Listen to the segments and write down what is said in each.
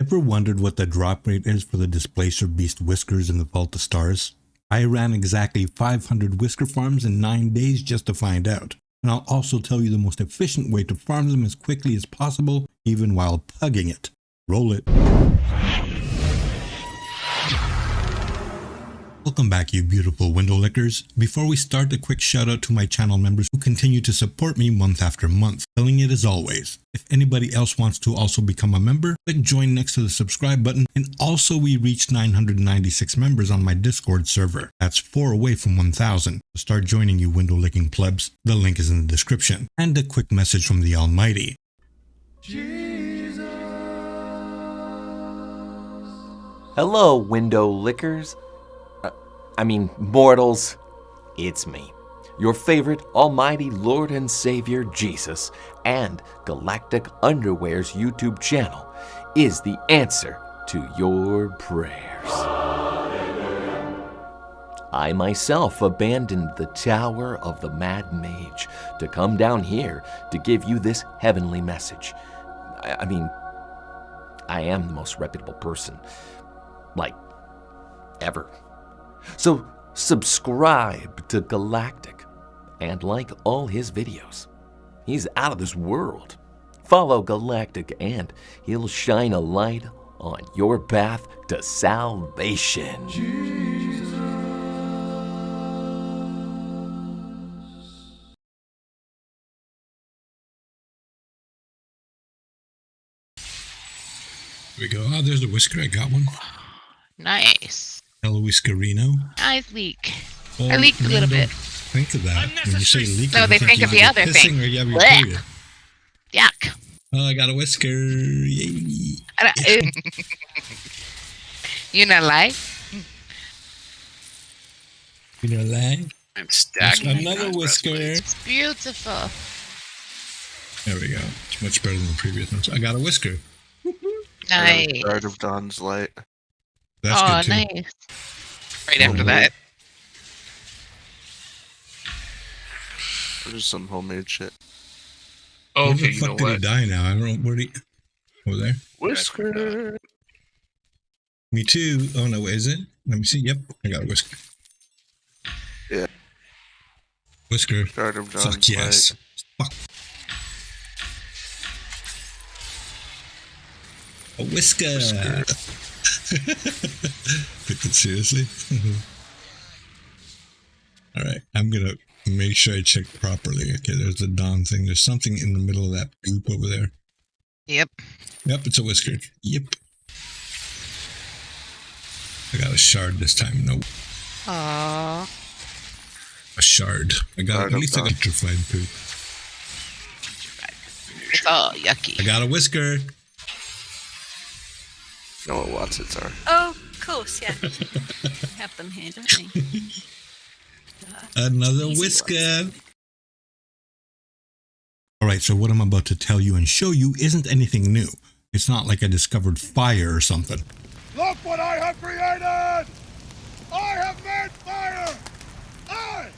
Ever wondered what the drop rate is for the Displacer Beast Whiskers in the Vault of Stars? I ran exactly 500 Whisker farms in 9 days just to find out. And I'll also tell you the most efficient way to farm them as quickly as possible, even while pugging it. Roll it. Welcome back, you beautiful window lickers. Before we start, a quick shout out to my channel members who continue to support me month after month, telling it as always. If anybody else wants to also become a member, click join next to the subscribe button, and also we reached 996 members on my Discord server. That's 4 away from 1,000. So start joining, you window licking plebs. The link is in the description. And a quick message from the Almighty. Jesus. Hello, window lickers. Mortals, it's me, your favorite almighty Lord and Savior Jesus, and Galactic Underwear's YouTube channel is the answer to your prayers. I myself abandoned the Tower of the Mad Mage to come down here to give you this heavenly message. I am the most reputable person, ever. So subscribe to Galactic and like all his videos. He's out of this world. Follow Galactic and he'll shine a light on your path to salvation. Jesus. Here we go. Oh, there's a Whisker. I got one. Nice. Hello, Whiskerino. Eyes leak. Oh, I leaked a little bit. Think of that. When you say leak, No, they think of the other thing. Or you have your period. Yuck. Oh, I got a Whisker. Yay. You not lie? You know lie? I'm stacking. Another Whisker. It's beautiful. There we go. It's much better than the previous ones. I got a Whisker. Nice. Guard of Dawn's Light. That's good too. Nice. Right after that. There's some homemade shit. Oh, Okay, where the you fuck know did he what? die now? I don't know. Where did he... Over there? Whisker. Me too. Oh, no. Is it? Let me see. Yep. I got a Whisker. Yeah. Whisker. Guard of Dawn's Fuck yes. Fuck. A Whisker. Took it seriously. All right. I'm going to make sure I check properly. Okay. There's the Dawn thing. There's something in the middle of that goop over there. Yep. Yep. It's a Whisker. Yep. I got a shard this time. No. Aww. A shard. I got at least a vitrified poop. It's all yucky. I got a Whisker. You know what Watsits are? Oh, of course, yeah. We have them here, don't we? Another Easy Whisker. Alright, so what I'm about to tell you and show you isn't anything new. It's not like I discovered fire or something. Look what I have created! I have made fire! I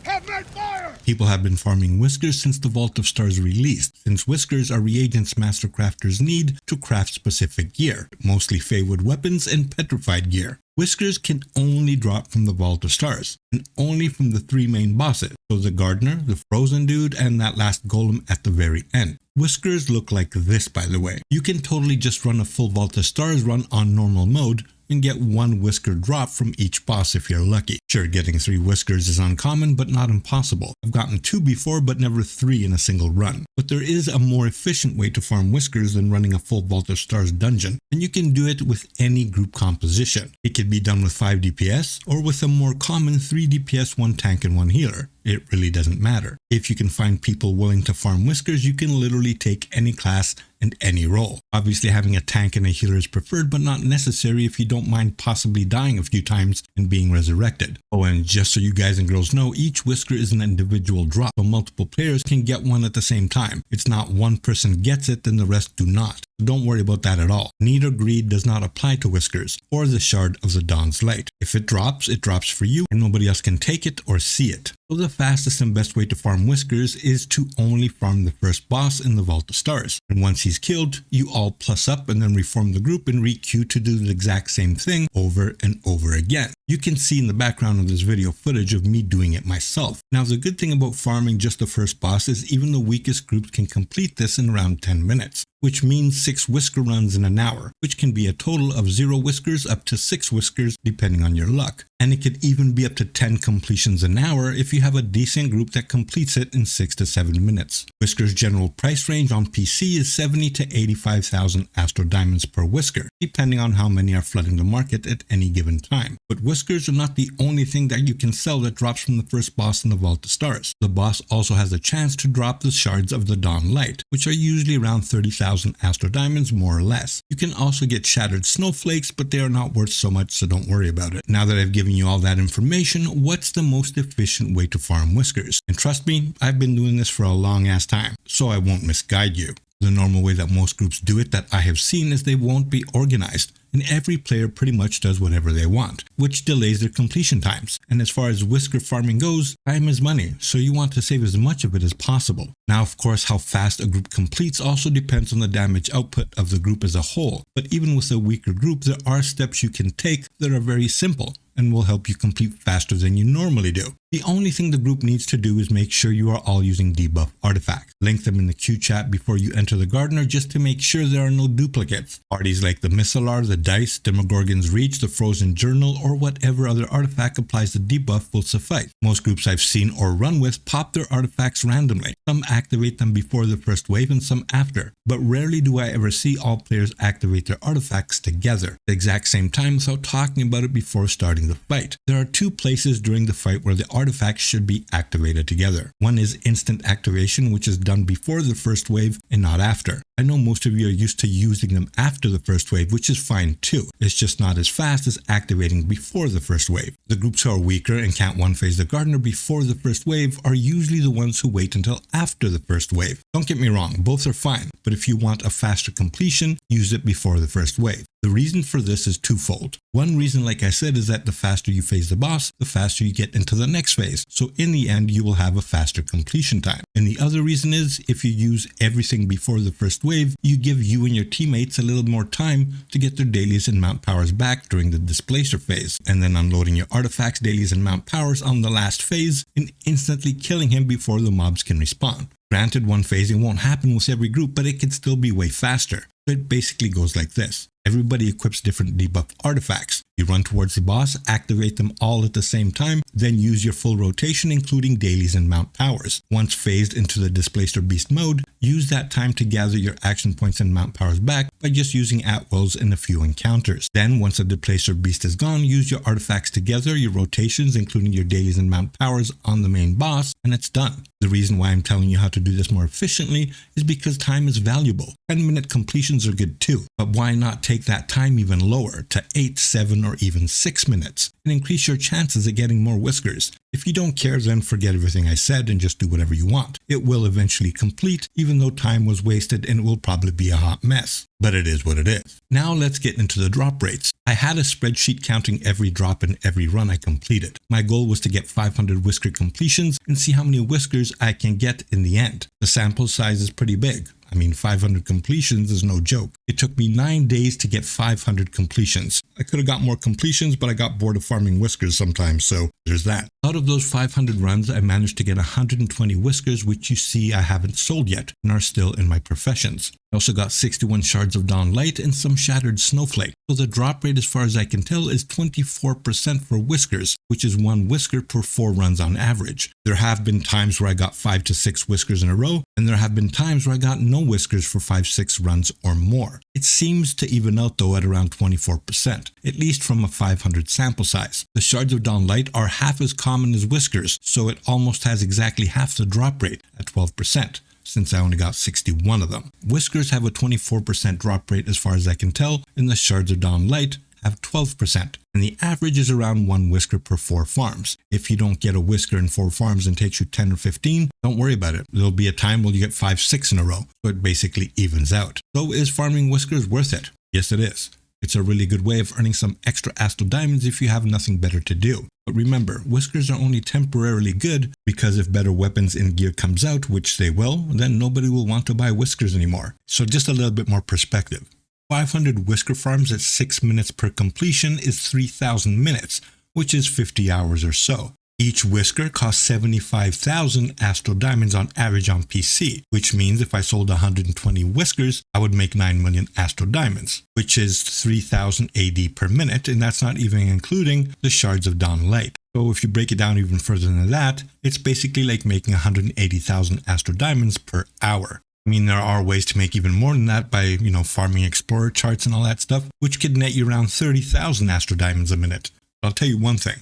have made fire! People have been farming Whiskers since the Vault of Stars released, since Whiskers are reagents Master Crafters need to craft specific gear, mostly Feywood weapons and petrified gear. Whiskers can only drop from the Vault of Stars, and only from the 3 main bosses, so the Gardener, the Frozen Dude, and that last Golem at the very end. Whiskers look like this, by the way. You can totally just run a full Vault of Stars run on normal mode, and get 1 Whisker drop from each boss if you're lucky. Sure, getting 3 Whiskers is uncommon, but not impossible. I've gotten 2 before, but never 3 in a single run. But there is a more efficient way to farm Whiskers than running a full Vault of Stars dungeon, and you can do it with any group composition. It can be done with 5 DPS, or with a more common 3 DPS, 1 tank, and 1 healer. It really doesn't matter. If you can find people willing to farm Whiskers, you can literally take any class and any role. Obviously, having a tank and a healer is preferred, but not necessary if you don't mind possibly dying a few times and being resurrected. Oh, and just so you guys and girls know, each Whisker is an individual drop, so multiple players can get one at the same time. It's not one person gets it, then the rest do not. so don't worry about that at all. Need or greed does not apply to Whiskers or the Shard of the Dawn's Light. If it drops for you and nobody else can take it or see it. So the fastest and best way to farm Whiskers is to only farm the first boss in the Vault of Stars. And once he's killed, you all plus up and then reform the group and re-queue to do the exact same thing over and over again. You can see in the background of this video footage of me doing it myself. Now the good thing about farming just the first boss is even the weakest groups can complete this in around 10 minutes. Which means 6 Whisker runs in an hour, which can be a total of 0 Whiskers up to 6 Whiskers depending on your luck. And it could even be up to 10 completions an hour if you have a decent group that completes it in 6 to 7 minutes. Whisker's general price range on PC is 70 to 85,000 Astro Diamonds per Whisker, depending on how many are flooding the market at any given time. But Whiskers are not the only thing that you can sell that drops from the first boss in the Vault of Stars. The boss also has a chance to drop the Shards of the Dawn Light, which are usually around 30,000 Astro Diamonds more or less. You can also get Shattered Snowflakes, but they are not worth so much, so don't worry about it. Now that I've given you all that information, what's the most efficient way to farm Whiskers? And trust me, I've been doing this for a long ass time, so I won't misguide you. The normal way that most groups do it that I have seen is they won't be organized, and every player pretty much does whatever they want, which delays their completion times. And as far as Whisker farming goes, time is money, so you want to save as much of it as possible. Now of course how fast a group completes also depends on the damage output of the group as a whole, but even with a weaker group there are steps you can take that are very simple and will help you complete faster than you normally do. The only thing the group needs to do is make sure you are all using debuff artifacts. Link them in the queue chat before you enter the Gardener just to make sure there are no duplicates. Parties like the Missilar, the Dice, Demogorgon's Reach, the Frozen Journal, or whatever other artifact applies the debuff will suffice. Most groups I've seen or run with pop their artifacts randomly. Some activate them before the first wave and some after, but rarely do I ever see all players activate their artifacts together at the exact same time without talking about it before starting the fight. There are 2 places during the fight where the artifacts should be activated together. One is instant activation, which is done before the first wave and not after. I know most of you are used to using them after the first wave, which is fine too. It's just not as fast as activating before the first wave. The groups who are weaker and can't one-phase the Gardener before the first wave are usually the ones who wait until after the first wave. Don't get me wrong, both are fine, but if you want a faster completion, use it before the first wave. The reason for this is twofold. One reason, like I said, is that the faster you phase the boss, the faster you get into the next phase. So in the end, you will have a faster completion time. And the other reason is, if you use everything before the first wave, you give you and your teammates a little more time to get their dailies and mount powers back during the displacer phase, and then unloading your artifacts, dailies, and mount powers on the last phase, and instantly killing him before the mobs can respawn. Granted, one phasing won't happen with every group, but it can still be way faster. It basically goes like this. Everybody equips different debuff artifacts. You run towards the boss, activate them all at the same time, then use your full rotation including dailies and mount powers. Once phased into the Displacer Beast mode, use that time to gather your action points and mount powers back by just using at-wills in a few encounters. Then once the Displacer Beast is gone, use your artifacts together, your rotations including your dailies and mount powers on the main boss, and it's done. The reason why I'm telling you how to do this more efficiently is because time is valuable. 10-minute completions are good too, but why not take that time even lower to 8, 7, or even 6 minutes and increase your chances of getting more Whiskers? If you don't care, then forget everything I said and just do whatever you want. It will eventually complete, even though time was wasted, and it will probably be a hot mess. But it is what it is. Now let's get into the drop rates. I had a spreadsheet counting every drop in every run I completed. My goal was to get 500 Whisker completions and see how many Whiskers I can get in the end. The sample size is pretty big. 500 completions is no joke. It took me 9 days to get 500 completions. I could have got more completions, but I got bored of farming Whiskers sometimes, so there's that. Out of those 500 runs, I managed to get 120 Whiskers, which you see I haven't sold yet and are still in my professions. I also got 61 Shards of Dawn Light and some Shattered Snowflake. So the drop rate, as far as I can tell, is 24% for Whiskers, which is 1 Whisker per 4 runs on average. There have been times where I got 5 to 6 Whiskers in a row, and there have been times where I got no Whiskers for 5-6 runs or more. It seems to even out though at around 24%, at least from a 500 sample size. The Shards of Dawn Light are half as common as Whiskers, so it almost has exactly half the drop rate at 12%. Since I only got 61 of them. Whiskers have a 24% drop rate as far as I can tell, and the Shards of Dawn Light have 12%, and the average is around 1 whisker per 4 farms. If you don't get a whisker in 4 farms and takes you 10 or 15, don't worry about it. There'll be a time where you get 5, 6 in a row, so it basically evens out. So is farming whiskers worth it? Yes, it is. It's a really good way of earning some extra Astral Diamonds if you have nothing better to do. But remember, whiskers are only temporarily good because if better weapons and gear comes out, which they will, then nobody will want to buy whiskers anymore. So just a little bit more perspective. 500 whisker farms at 6 minutes per completion is 3,000 minutes, which is 50 hours or so. Each whisker costs 75,000 Astral Diamonds on average on PC, which means if I sold 120 whiskers, I would make 9 million Astral Diamonds, which is 3,000 AD per minute, and that's not even including the Shards of Dawn Light. So if you break it down even further than that, it's basically like making 180,000 Astral Diamonds per hour. I mean, there are ways to make even more than that by, farming Explorer charts and all that stuff, which could net you around 30,000 Astral Diamonds a minute. But I'll tell you one thing.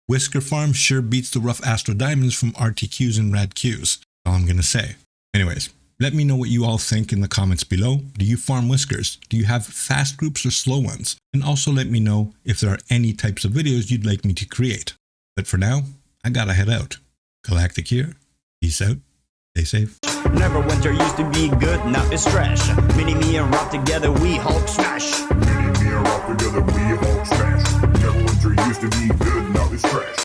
Whisker Farm sure beats the rough Astral Diamonds from RTQs and RadQs. That's all I'm going to say. Anyways, let me know what you all think in the comments below. Do you farm whiskers? Do you have fast groups or slow ones? And also let me know if there are any types of videos you'd like me to create. But for now, I gotta head out. Galactic here. Peace out. Stay safe. Neverwinter used to be good, now it's trash. Mini me and Rob together, we Hulk smash. Me and Rock together, we Hulk smash. Neverwinter used to be good, now it's trash.